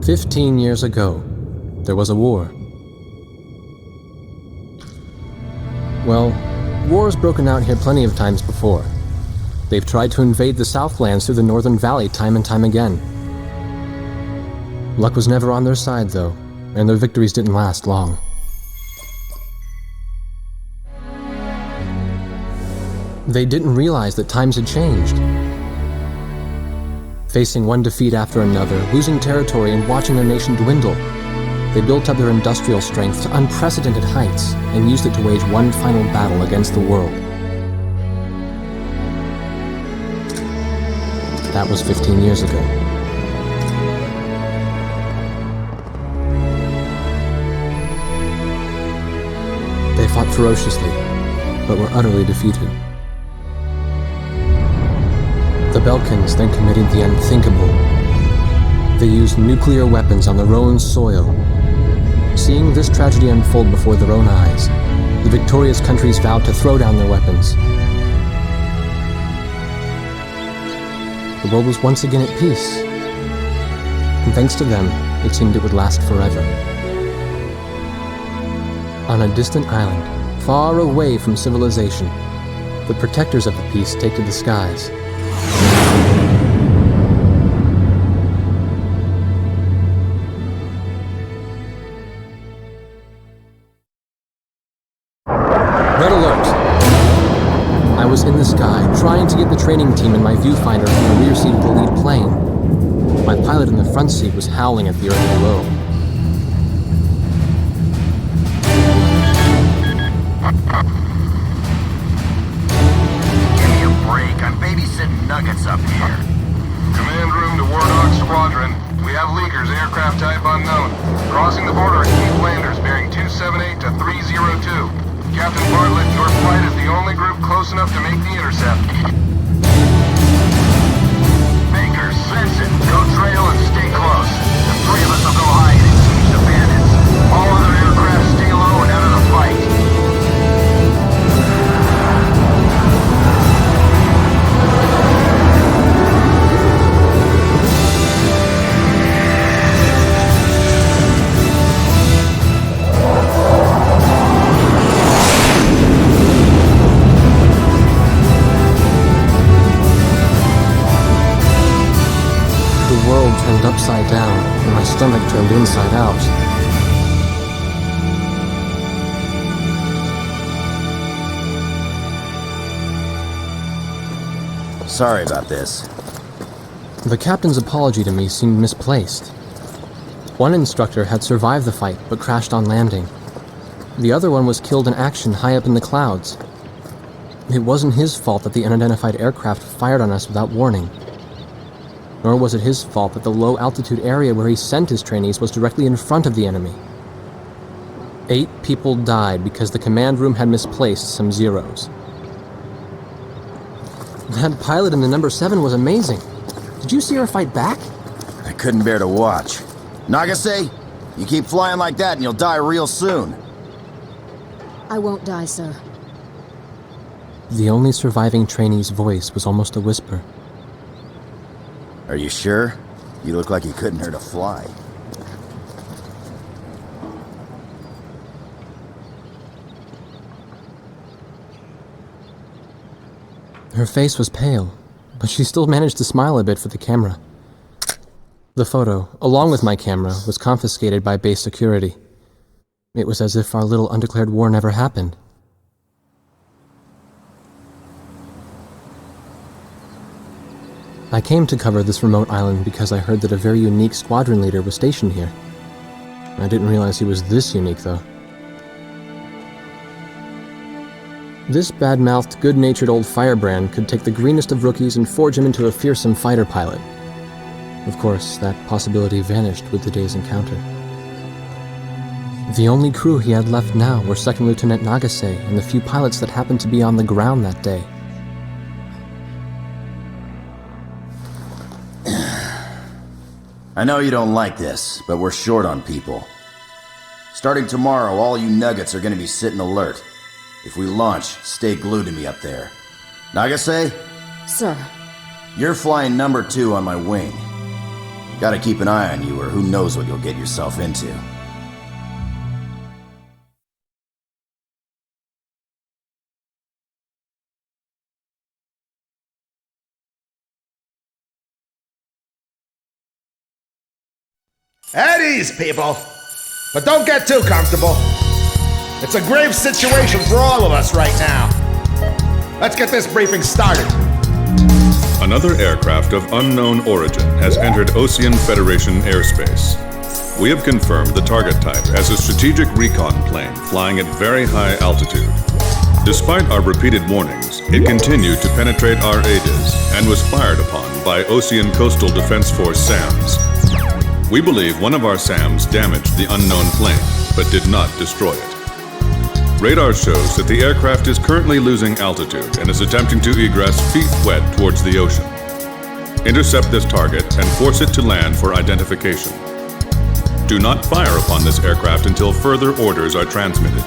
15 years ago, there was a war. Well, war's broken out here plenty of times before. They've tried to invade the Southlands through the Northern Valley time and time again. Luck was never on their side, though, and their victories didn't last long. They didn't realize that times had changed. Facing one defeat after another, losing territory and watching their nation dwindle, they built up their industrial strength to unprecedented heights and used it to wage one final battle against the world. That was 15 years ago. They fought ferociously, but were utterly defeated. The Belkans then committed the unthinkable. They used nuclear weapons on their own soil. Seeing this tragedy unfold before their own eyes, the victorious countries vowed to throw down their weapons. The world was once again at peace, and thanks to them, it seemed it would last forever. On a distant island, far away from civilization, the protectors of the peace take to the skies. Red alert! I was in the sky, trying to get the training team in my viewfinder from the rear seat of the lead plane. My pilot in the front seat was howling at the earth below. Give me a break, I'm babysitting nuggets up here. Command room to Wardog Squadron. We have leakers, aircraft type unknown. Crossing the border at Cape Landers, bearing 278 to 302. Captain Bartlett, your flight is the only group close enough to make the intercept. Baker, sense it. Go trail and stay close. The three of us will go hide and siege the bandits. All other aircraft stay low and out of the fight. The world turned upside down, and my stomach turned inside out. Sorry about this. The captain's apology to me seemed misplaced. One instructor had survived the fight, but crashed on landing. The other one was killed in action high up in the clouds. It wasn't his fault that the unidentified aircraft fired on us without warning. Nor was it his fault that the low-altitude area where he sent his trainees was directly in front of the enemy. 8 people died because the command room had misplaced some zeros. That pilot in the number 7 was amazing. Did you see her fight back? I couldn't bear to watch. Nagase, you keep flying like that and you'll die real soon. I won't die, sir. The only surviving trainee's voice was almost a whisper. Are you sure? You look like you couldn't hurt a fly. Her face was pale, but she still managed to smile a bit for the camera. The photo, along with my camera, was confiscated by base security. It was as if our little undeclared war never happened. I came to cover this remote island because I heard that a very unique squadron leader was stationed here. I didn't realize he was this unique, though. This bad-mouthed, good-natured old firebrand could take the greenest of rookies and forge him into a fearsome fighter pilot. Of course, that possibility vanished with the day's encounter. The only crew he had left now were Second Lieutenant Nagase and the few pilots that happened to be on the ground that day. I know you don't like this, but we're short on people. Starting tomorrow, all you nuggets are gonna be sitting alert. If we launch, stay glued to me up there. Nagase? Sir. You're flying number 2 on my wing. Gotta keep an eye on you, or who knows what you'll get yourself into. At ease, people. But don't get too comfortable. It's a grave situation for all of us right now. Let's get this briefing started. Another aircraft of unknown origin has entered Ocean Federation airspace. We have confirmed the target type as a strategic recon plane flying at very high altitude. Despite our repeated warnings, it continued to penetrate our ADIS and was fired upon by Ocean Coastal Defense Force SAMs. We believe one of our SAMs damaged the unknown plane, but did not destroy it. Radar shows that the aircraft is currently losing altitude and is attempting to egress feet wet towards the ocean. Intercept this target and force it to land for identification. Do not fire upon this aircraft until further orders are transmitted.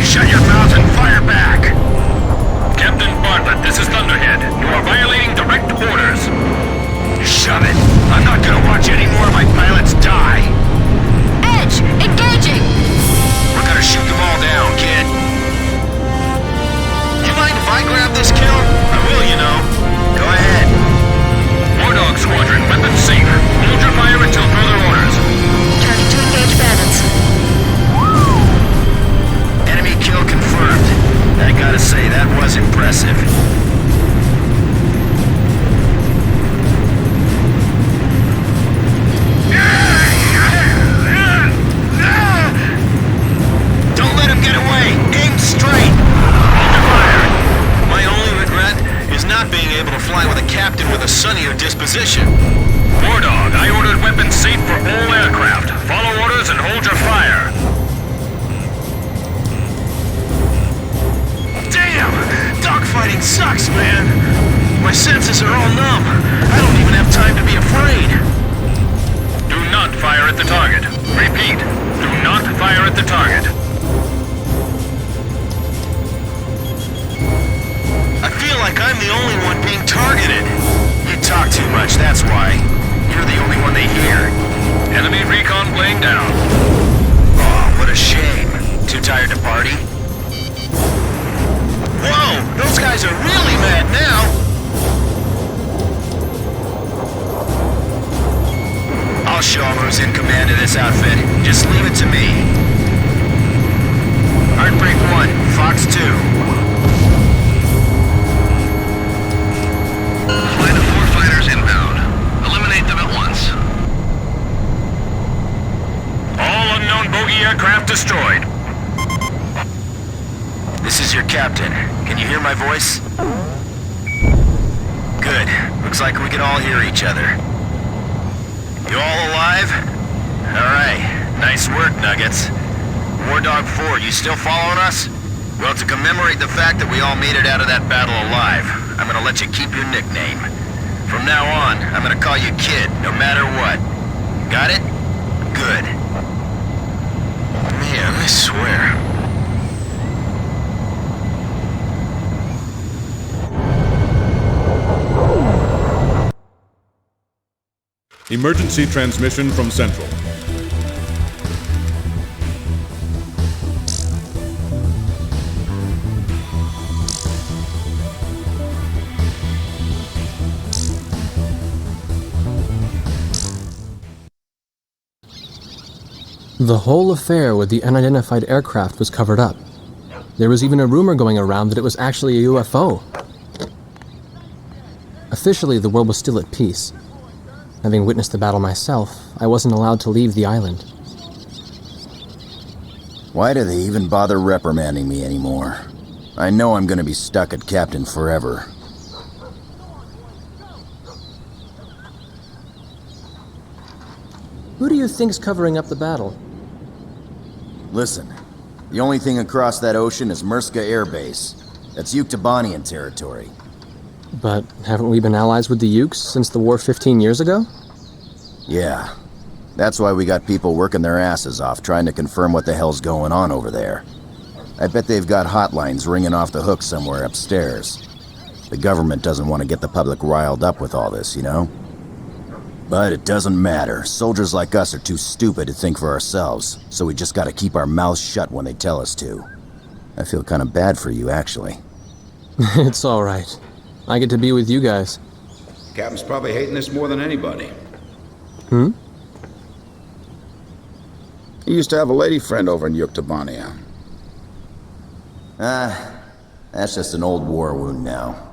Shut your mouth position. War Dog, I ordered weapons safe for all aircraft. Follow orders and hold your fire. Damn! Dogfighting sucks, man! My senses are all numb. I don't even have time to be afraid. Do not fire at the target. Repeat, do not fire at the target. I feel like I'm the only one being targeted. You talk too much, that's why. You're the only one they hear. Enemy recon plane down. Oh, what a shame. Too tired to party? Whoa! Those guys are really mad now! I'll show them who's in command of this outfit. Just leave it to me. Heartbreak 1, Fox 2. Flight of 4 fighters inbound. Eliminate them at once. All unknown bogey aircraft destroyed. This is your captain. Can you hear my voice? Good. Looks like we can all hear each other. You all alive? Alright. Nice work, Nuggets. War Dog 4, you still following us? Well, to commemorate the fact that we all made it out of that battle alive, I'm gonna let you keep your nickname. From now on, I'm gonna call you Kid, no matter what. Got it? Good. Man, I swear. Emergency transmission from Central. The whole affair with the unidentified aircraft was covered up. There was even a rumor going around that it was actually a UFO. Officially, the world was still at peace. Having witnessed the battle myself, I wasn't allowed to leave the island. Why do they even bother reprimanding me anymore? I know I'm gonna be stuck at Captain forever. Who do you think's covering up the battle? Listen, the only thing across that ocean is Murska Air Base. That's Yuktobanian territory. But haven't we been allies with the Ukes since the war 15 years ago? Yeah. That's why we got people working their asses off trying to confirm what the hell's going on over there. I bet they've got hotlines ringing off the hook somewhere upstairs. The government doesn't want to get the public riled up with all this, you know? But it doesn't matter. Soldiers like us are too stupid to think for ourselves, so we just gotta keep our mouths shut when they tell us to. I feel kind of bad for you, actually. It's all right. I get to be with you guys. Captain's probably hating this more than anybody. Hmm? He used to have a lady friend over in Yuktobania. That's just an old war wound now.